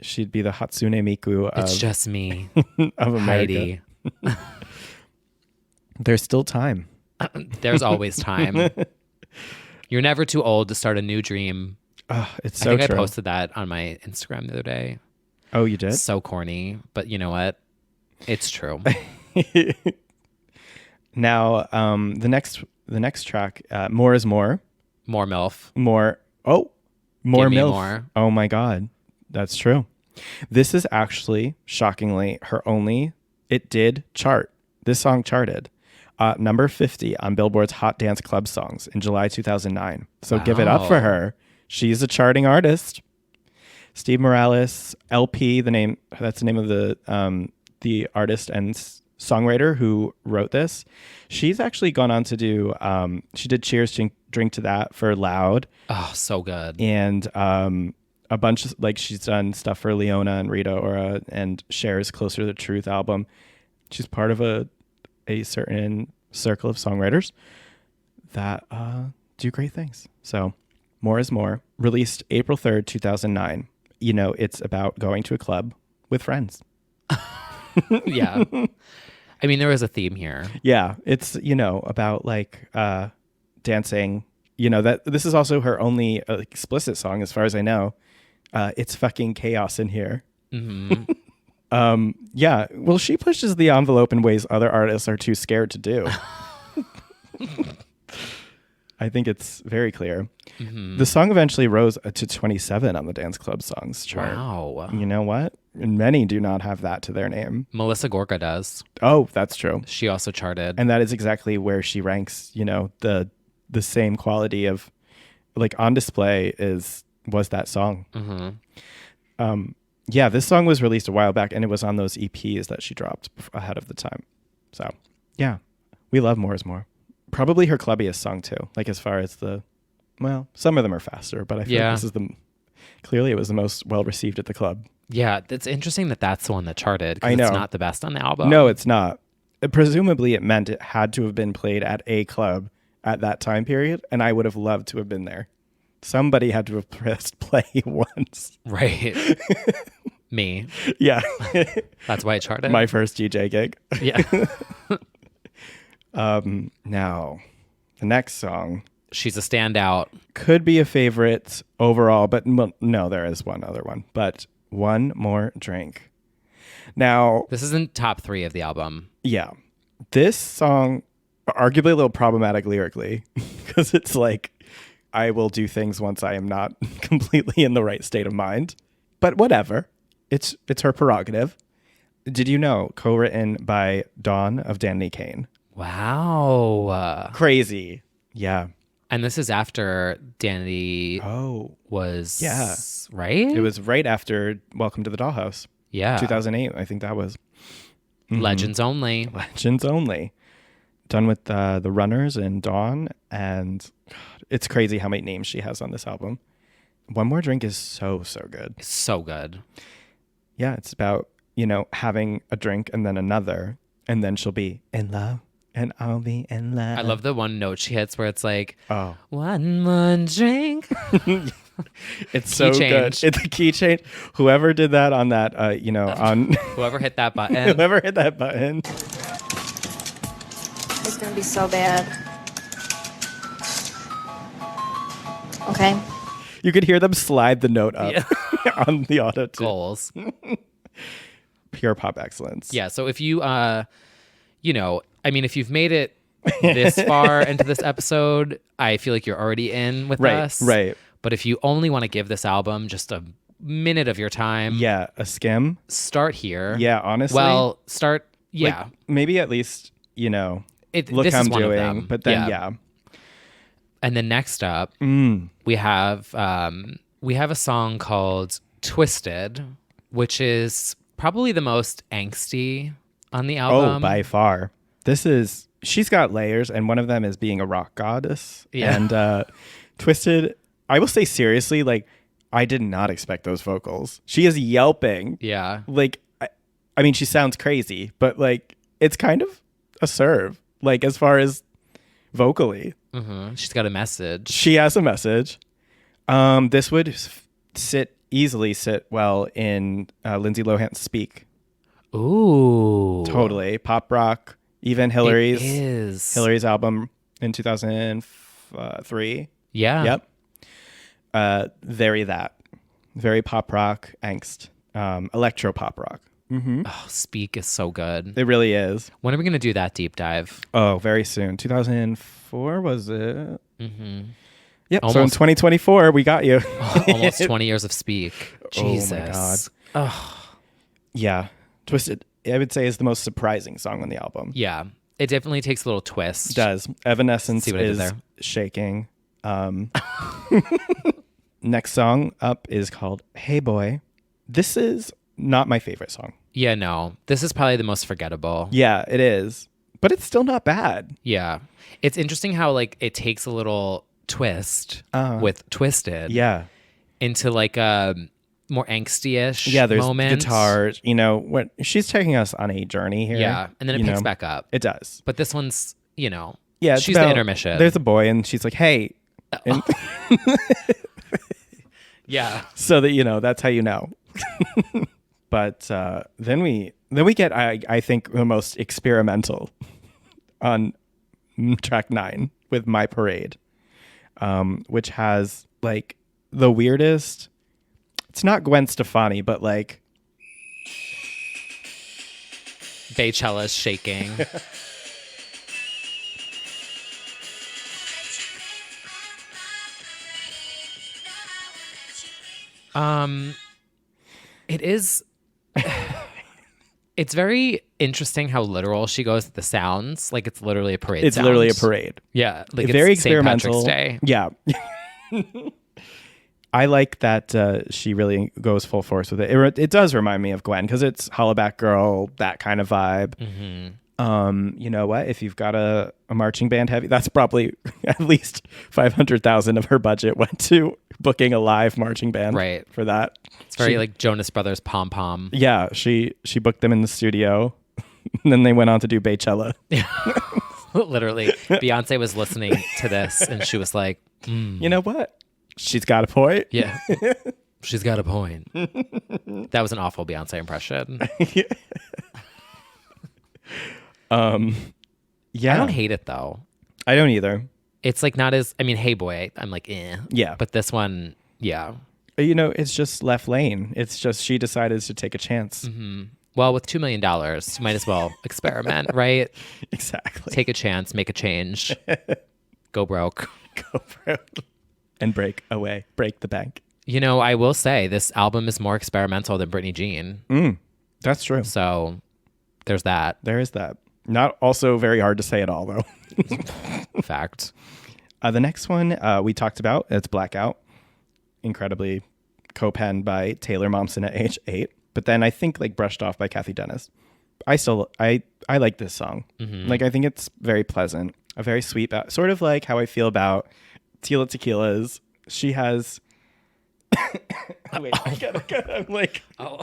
She'd be the Hatsune Miku It's just me, of America. Heidi. There's still time. There's always time. You're never too old to start a new dream. It's so I think true. I posted that on my Instagram the other day. Oh, you did? So corny, but you know what? It's true. Now, the next track, More is More. More MILF. More Give me MILF. more. Oh my God. That's true. This is actually, shockingly, her only, it did chart. This song charted. Number 50 on Billboard's Hot Dance Club Songs in July 2009. So give it up for Wow. her. She's a charting artist. Steve Morales, LP, that's the name of the artist and songwriter who wrote this. She's actually gone on to do, she did Cheers, Drink to That for Loud. Oh, so good. And a bunch of, like, she's done stuff for Leona and Rita Ora and Cher's Closer to the Truth album. She's part of a certain circle of songwriters that do great things. So More is More, released April 3rd, 2009. You know, it's about going to a club with friends. Yeah. I mean, there was a theme here. Yeah, it's, you know, about like dancing. You know, that this is also her only explicit song as far as I know. It's fucking chaos in here. Mm-hmm. Yeah, well, she pushes the envelope in ways other artists are too scared to do. I think it's very clear. Mm-hmm. The song eventually rose to 27 on the Dance Club Songs chart. Wow. You know what? And many do not have that to their name. Melissa Gorga does. Oh, that's true. She also charted. And that is exactly where she ranks, you know, the same quality of, like, On Display was that song. Mm-hmm. Yeah, this song was released a while back, and it was on those EPs that she dropped ahead of the time. So, yeah, we love More is More. Probably her clubbiest song, too. Like, as far as some of them are faster, but I feel like this is clearly it was the most well-received at the club. Yeah, it's interesting that that's the one that charted. 'Cause I know. It's not the best on the album. No, it's not. Presumably, it meant it had to have been played at a club at that time period, and I would have loved to have been there. Somebody had to have pressed play once. Right. Me. Yeah. That's why it charted. My first DJ gig. Yeah. Now, the next song She's a standout. could be a favorite overall, but no, there is one other one. But One More Drink. Now, This isn't top 3 of the album. yeah, this song, arguably a little problematic lyrically, because it's like, I will do things once I am not completely in the right state of mind. But whatever. It's her prerogative. Did you know? Co-written by Dawn of Danny Kane. Wow. Crazy. Yeah. And this is after Danny Oh. was, Yeah. right? It was right after Welcome to the Dollhouse. Yeah. 2008, I think that was. Legends Only. Legends Only. Done with the Runners and Dawn. And God, it's crazy how many names she has on this album. One More Drink is so, so good. It's so good. Yeah, it's about, you know, having a drink and then another. And then she'll be in love. And I'll be in love. I love the one note she hits where it's like, Oh. one more drink. It's so change. good. It's a key change. Whoever did that on that, on Whoever hit that button. whoever hit that button. It's gonna be so bad. Okay. You could hear them slide the note up on the auto tune. Goals. Pure pop excellence. Yeah. So if you, if you've made it this far into this episode, I feel like you're already in with us. Right. But if you only want to give this album just a minute of your time, Yeah, a skim. start here. Yeah, honestly. Well, start. like, Yeah. maybe at least, you know, look this how is I'm one of doing. them. But then, yeah. And then next up, we have a song called "Twisted," which is probably the most angsty on the album. Oh, by far. She's got layers, and one of them is being a rock goddess. Yeah. And Twisted, I will say seriously, like, I did not expect those vocals. She is yelping. Yeah. Like, I mean, she sounds crazy, but like, it's kind of a serve, like, as far as vocally. She's got a message. She has a message. This would easily sit well in Lindsay Lohan's Speak. Ooh. Totally. Pop rock. Even Hillary's album in 2003. Yeah. Yep. Very pop rock, angst, electro pop rock. Oh, Speak is so good. It really is. When are we going to do that deep dive? Oh, very soon. 2004 was it? Yep. Almost. So in 2024, we got you. Almost 20 years of Speak. Jesus. Oh my God. Oh. Yeah. Twisted, I would say, is the most surprising song on the album. Yeah. It definitely takes a little twist. It does. Evanescence See what I did is there? shaking. Next song up is called Hey Boy. This is not my favorite song. Yeah, no. This is probably the most forgettable. Yeah, it is. But it's still not bad. Yeah. It's interesting how like it takes a little twist with Twisted. Yeah. Into like a more angsty-ish There's moment. guitars. When she's taking us on a journey here. Yeah. And then it picks back up. It does. But this one's, Yeah, it's she's the intermission. There's a boy and she's like, hey. And yeah. so that, that's how you know. But then we get, I think, the most experimental on track 9 with My Parade, which has like the weirdest. It's not Gwen Stefani, but like Baychella's shaking. It is. It's very interesting how literal she goes with the sounds. Like it's literally a parade. It's literally a parade. Yeah, like it's very St. experimental. Patrick's Day. Yeah. I like that she really goes full force with it. It does remind me of Gwen because it's Hollaback Girl, that kind of vibe. You know what? If you've got a marching band heavy, that's probably at least 500,000 of her budget went to booking a live marching band. Right. For that. It's very like Jonas Brothers pom pom. Yeah, she booked them in the studio, and then they went on to do Baychella. Literally, Beyonce was listening to this, and she was like, "You know what? She's got a point." Yeah, she's got a point. That was an awful Beyonce impression. Yeah, I don't hate it though. I don't either. It's like not as. I mean, Hey Boy, I'm like, eh. Yeah, but this one, yeah. It's just left lane. It's just she decided to take a chance. Well, with $2 million, you might as well experiment, right? Exactly. Take a chance, make a change, go broke. Go broke. And break the bank. I will say this album is more experimental than Britney Jean. That's true. So there's that. There is that. Not also very hard to say at all, though. Fact. The next one we talked about, it's Blackout. Incredibly co-penned by Taylor Momsen at age 8. But then I think like brushed off by Kathy Dennis. I like this song. Like I think it's very pleasant, a very sweet, sort of like how I feel about Tila Tequila's. She has. Wait, I'm like. Oh.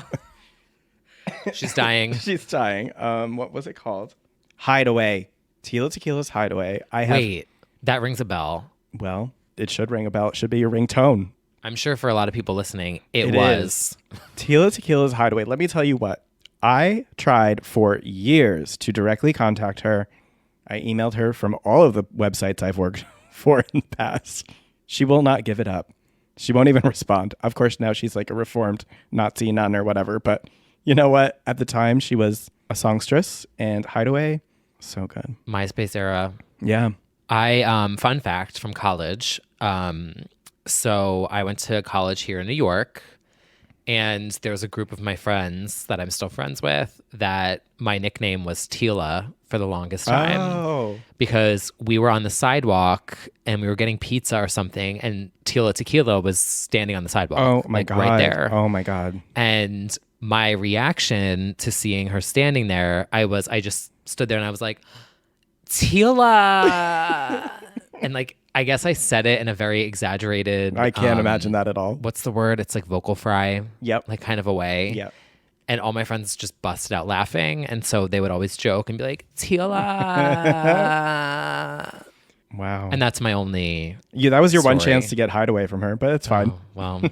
She's dying. She's dying. What was it called? Hideaway. Tila Tequila's Hideaway. Wait, that rings a bell. Well, it should ring a bell. It should be your ringtone. I'm sure for a lot of people listening, it was. Tila Tequila's Hideaway. Let me tell you what. I tried for years to directly contact her. I emailed her from all of the websites I've worked for in the past. She will not give it up. She won't even respond. Of course, now she's like a reformed Nazi nun or whatever. But you know what? At the time, she was a songstress, and Hideaway, so good. MySpace era. Yeah. Fun fact from college. So I went to college here in New York, And there's a group of my friends that I'm still friends with that my nickname was Tila for the longest time. Oh. Because we were on the sidewalk and we were getting pizza or something, and Tila Tequila was standing on the sidewalk. Oh my like, God. Right there. Oh my God. And my reaction to seeing her standing there, I just stood there and I was like, Tila. And like, I guess I said it in a very exaggerated. I can't imagine that at all. What's the word? It's like vocal fry. Yep. Like kind of a way. Yep. And all my friends just busted out laughing. And so they would always joke and be like, Tila. Wow. And that's my only. Yeah, that was your one story. chance to get Hideaway from her, but it's fine. Oh, well,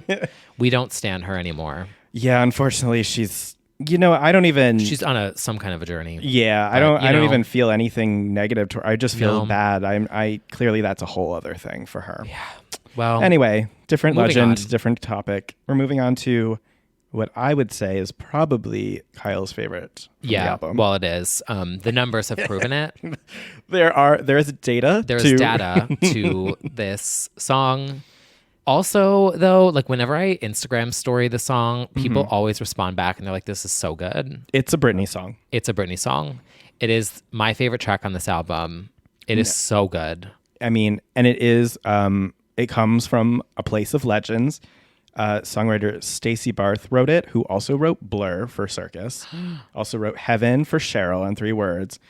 we don't stand her anymore. Yeah, unfortunately, she's. I don't even. She's on some kind of a journey. Yeah, I don't even feel anything negative to her. I just feel No. bad. I clearly that's a whole other thing for her. Yeah. Well. Anyway, different moving legend, on. different topic. We're moving on to what I would say is probably Kyle's favorite from the album. Well, it is. The numbers have proven it. There is data. There's to data to this song. Also, though, like whenever I Instagram story the song, people always respond back and they're like, "This is so good." It's a Britney song. It's a Britney song. It is my favorite track on this album. It is so good. I mean, and it is. It comes from a place of legends. Songwriter Stacey Barth wrote it, who also wrote Blur for Circus. Also wrote Heaven for Cheryl and 3 Words.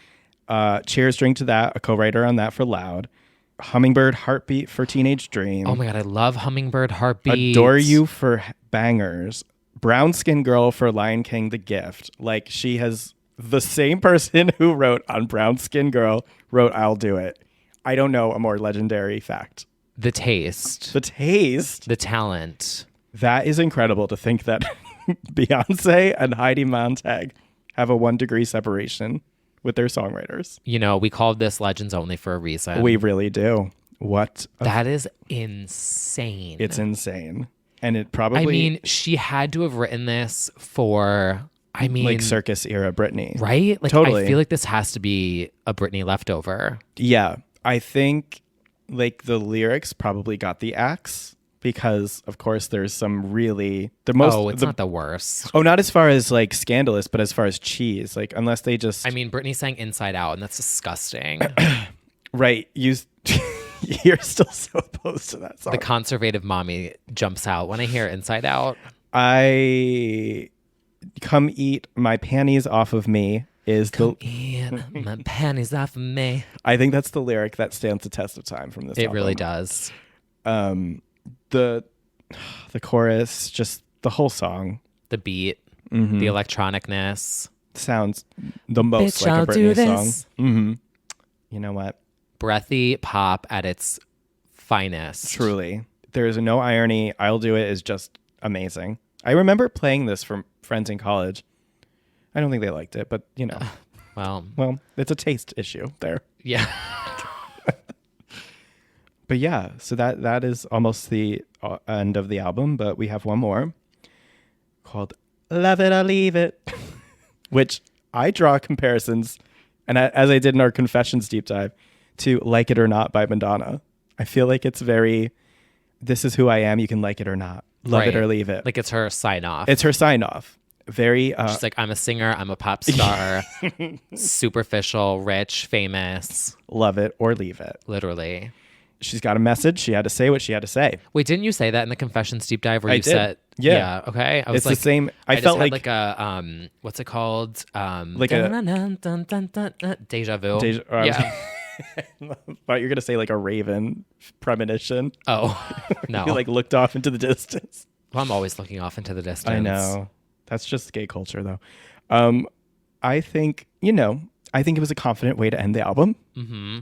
Cheers, Drink to That, a co-writer on that for Loud. Hummingbird Heartbeat for Teenage Dream. Oh my God, I love Hummingbird Heartbeat. Adore You for Bangers. Brown Skin Girl for Lion King The Gift. Like, she has the same person who wrote on Brown Skin Girl wrote I'll Do It. I don't know a more legendary fact. The taste. The taste. The talent. That is incredible to think that Beyonce and Heidi Montag have a 1 degree separation with their songwriters. We called this Legends Only for a reason. We really do. That is insane. It's insane. And it probably... I mean, she had to have written this for... like Circus era Britney. Right? Like, Totally. I feel like this has to be a Britney leftover. Yeah. I think like the lyrics probably got the axe because of course there's some really it's not the worst. Oh, not as far as like scandalous, but as far as cheese. Like unless they just I mean, Britney sang Inside Out and that's disgusting. right. You're still so opposed to that song. The conservative mommy jumps out when I hear Inside Out. I come eat my panties off of me is Eat my panties off of me. I think that's the lyric that stands the test of time from this It album. really does. The chorus, just the whole song The beat, the electronicness. sounds the most Bitch, like I'll a do Britney this. song. Mm-hmm. You know what? Breathy pop at its finest. Truly. There is no irony. I'll Do It is just amazing. I remember playing this for friends in college. I don't think they liked it, but Well, it's a taste issue there. yeah. But yeah, so that is almost the end of the album, but we have one more called Love It or Leave It, which I draw comparisons, and as I did in our Confessions deep dive, to Like It or Not by Madonna. I feel like it's very, this is who I am, you can like it or not. Love it or leave it. Like it's her sign off. It's her sign off. Very She's like, I'm a singer, I'm a pop star, superficial, rich, famous. love it or leave it. Literally. She's got a message. She had to say what she had to say. Wait, didn't you say that in the Confessions deep dive where I you did. said Yeah. okay. I was It's like the same. I just felt had like a what's it called? Like a deja vu. yeah. Thought you were gonna say like a raven premonition. Oh no. You like looked off into the distance. Well, I'm always looking off into the distance. I know. That's just gay culture though. I think it was a confident way to end the album. Mm-hmm.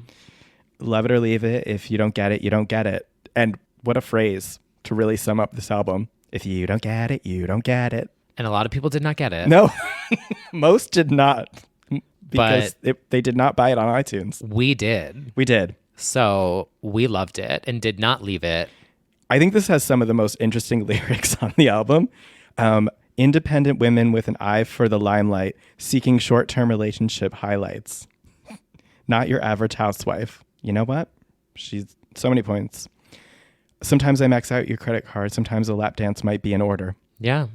Love it or leave it. If you don't get it, you don't get it. And what a phrase to really sum up this album. If you don't get it, you don't get it. And a lot of people did not get it. No, most did not because they did not buy it on iTunes. We did. We did. So we loved it and did not leave it. I think this has some of the most interesting lyrics on the album. Independent women with an eye for the limelight, seeking short-term relationship highlights. Not your average housewife. You know what? She's so many points. Sometimes I max out your credit card. Sometimes a lap dance might be in order. Yeah.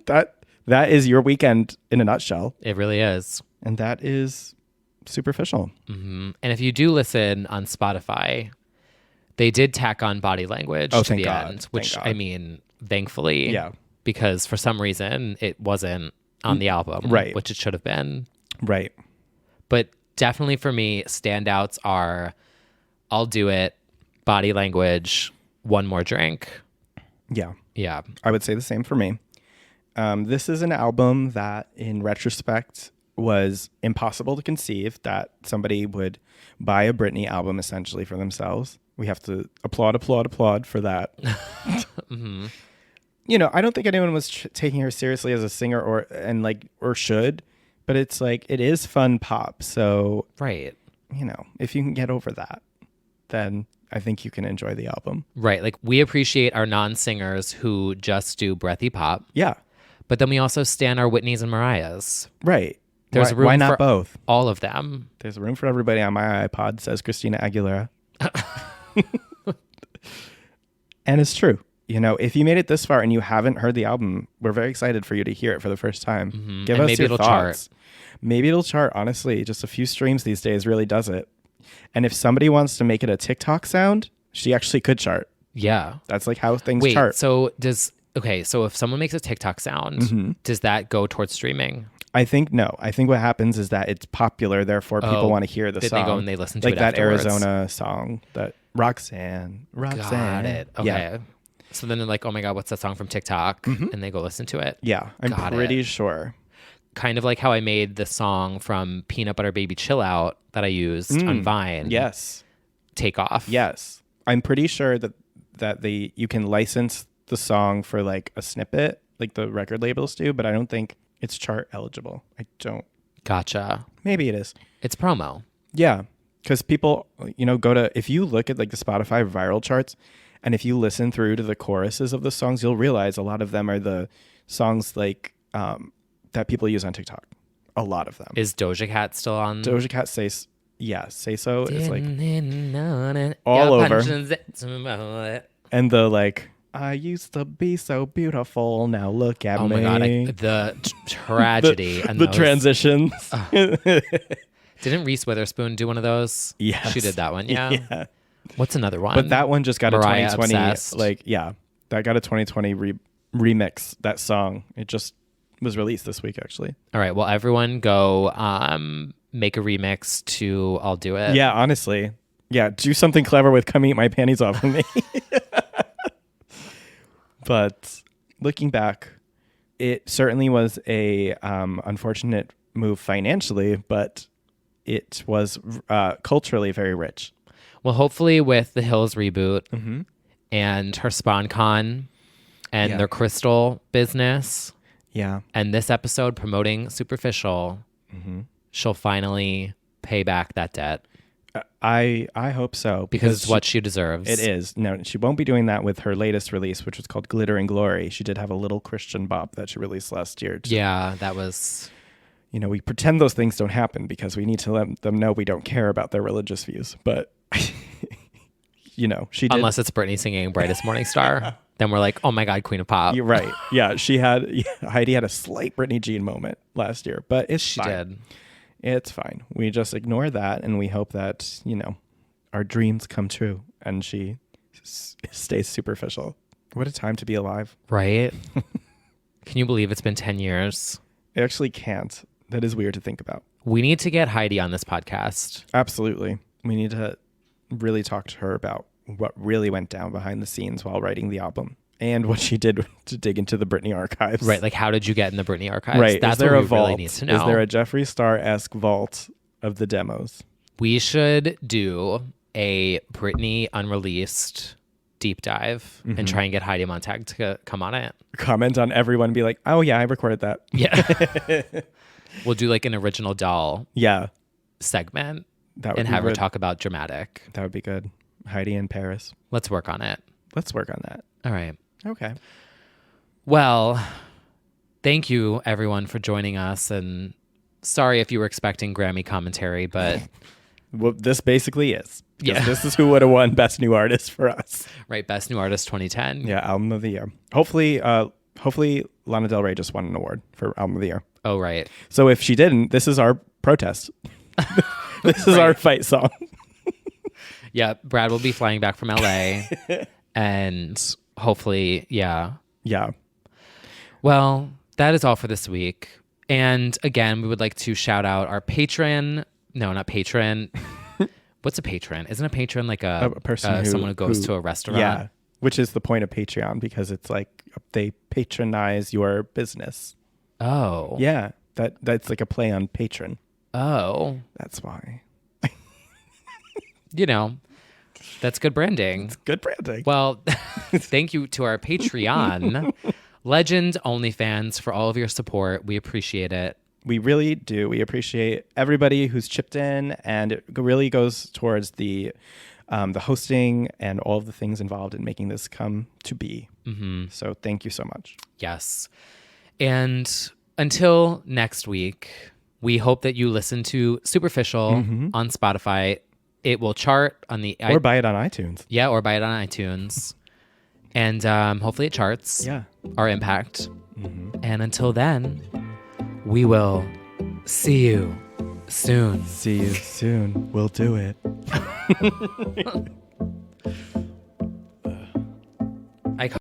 that is your weekend in a nutshell. It really is. And that is superficial. Mm-hmm. And if you do listen on Spotify, they did tack on body language to thank the God. end, which Thank God. I mean, thankfully, Yeah. because for some reason it wasn't on the album, Right. which it should have been. Right. But definitely for me, standouts are I'll Do It, Body Language, One More Drink. Yeah. Yeah. I would say the same for me. This is an album that, in retrospect, was impossible to conceive that somebody would buy a Britney album essentially for themselves. We have to applaud for that. Mm-hmm. You know, I don't think anyone was taking her seriously as a singer or should, but it's like, it is fun pop. So, Right. you know, if you can get over that, then I think you can enjoy the album. Right. Like we appreciate our non-singers who just do breathy pop, Yeah. but then we also stan our Whitneys and Mariahs. Right. There's room why not for both? all of them. There's room for everybody on my iPod, says Christina Aguilera. And it's true. You know, if you made it this far and you haven't heard the album, we're very excited for you to hear it for the first time. Mm-hmm. Give And us maybe your it'll thoughts. chart. Maybe it'll chart, honestly. Just a few streams these days really does it. And if somebody wants to make it a TikTok sound, she actually could chart. Yeah. That's like how things Wait, chart. so so if someone makes a TikTok sound, Mm-hmm. does that go towards streaming? I think no. I think what happens is that it's popular, therefore people want to hear the then song. they go and they listen to like it that afterwards. Arizona song, that Roxanne. Got it. Okay. Yeah. So then they're like, oh my God, what's that song from TikTok? And they go listen to it. Yeah, I'm Got pretty it. sure. Kind of like how I made the song from Peanut Butter Baby Chill Out that I used on Vine. Yes. Take Off. Yes. I'm pretty sure that you can license the song for like a snippet, like the record labels do, but I don't think it's chart eligible. I don't. Gotcha. Maybe it is. It's promo. Yeah. Because people, you know, if you look at like the Spotify viral charts, and if you listen through to the choruses of the songs, you'll realize a lot of them are the songs like that people use on TikTok. A lot of them. Is Doja Cat still on? Doja Cat Say So is like like all over. And the like, I used to be so beautiful, now look at Oh me. my God. The tragedy. and the those- transitions. Didn't Reese Witherspoon do one of those? Yes. She did that one. Yeah. Yeah. What's another one? But that one just got Mariah a 2020, Obsessed. that got a 2020 remix, that song. It just was released this week, actually. All right. Well, everyone go make a remix to I'll Do It. Yeah, honestly. Yeah, do something clever with Come Eat My Panties Off of Me. But looking back, it certainly was a unfortunate move financially, but it was culturally very rich. Well, hopefully with the Hills reboot and her SpawnCon and their crystal business Yeah. and this episode promoting Superficial, she'll finally pay back that debt I hope so. because it's what she deserves. It is. No, she won't be doing that with her latest release, which was called Glitter and Glory. She did have a little Christian bop that she released last year. Yeah, that was... You know, we pretend those things don't happen because we need to let them know we don't care about their religious views. But, you know, she did. Unless it's Britney singing Brightest Morning Star. Then we're like, oh my God, Queen of Pop. You're right. Yeah, Heidi had a slight Britney Jean moment last year, but it's fine. Did. It's fine. We just ignore that and we hope that, you know, our dreams come true and she stays superficial. What a time to be alive. Right? Can you believe it's been 10 years? I actually can't. That is weird to think about. We need to get Heidi on this podcast. Absolutely. We need to really talk to her about what really went down behind the scenes while writing the album and what she did to dig into the Britney archives. Right. Like, how did you get in the Britney archives? Right. That's is there what a we vault? really need to know. Is there a Jeffree Star-esque vault of the demos? We should do a Britney unreleased deep dive and try and get Heidi Montag to come on it. Comment on everyone and be like, oh yeah, I recorded that. Yeah. We'll do like an original doll Yeah. segment That would and be have her good. talk about dramatic. That would be good. Heidi in Paris. Let's work on it. Let's work on that. All right. Okay. Well, thank you everyone for joining us. And sorry if you were expecting Grammy commentary, but Well, this basically is. Because Yeah. This is who would have won Best New Artist for us. right. Best New Artist 2010. Yeah, Album of the Year. Hopefully, Hopefully Lana Del Rey just won an award for Album of the Year. Oh, right. So if she didn't, this is our protest. This is our fight song. Yeah, Brad will be flying back from LA and hopefully, yeah. Yeah. Well, that is all for this week. And again, we would like to shout out our patron. No, not patron. What's a patron? Isn't a patron like a person someone who goes to a restaurant? Yeah, which is the point of Patreon because it's like they patronize your business. Oh. Yeah, that's like a play on patron. Oh. That's why. You know, that's good branding. It's good branding. Well, thank you to our Patreon legend OnlyFans for all of your support. We appreciate it. We really do. We appreciate everybody who's chipped in, and it really goes towards the hosting and all of the things involved in making this come to be. Mm-hmm. So thank you so much. Yes. And until next week, we hope that you listen to Superficial on Spotify. It will chart on the... Or buy it on iTunes. Yeah, or buy it on iTunes. And hopefully it charts our impact. Mm-hmm. And until then, we will see you soon. See you soon. We'll do it.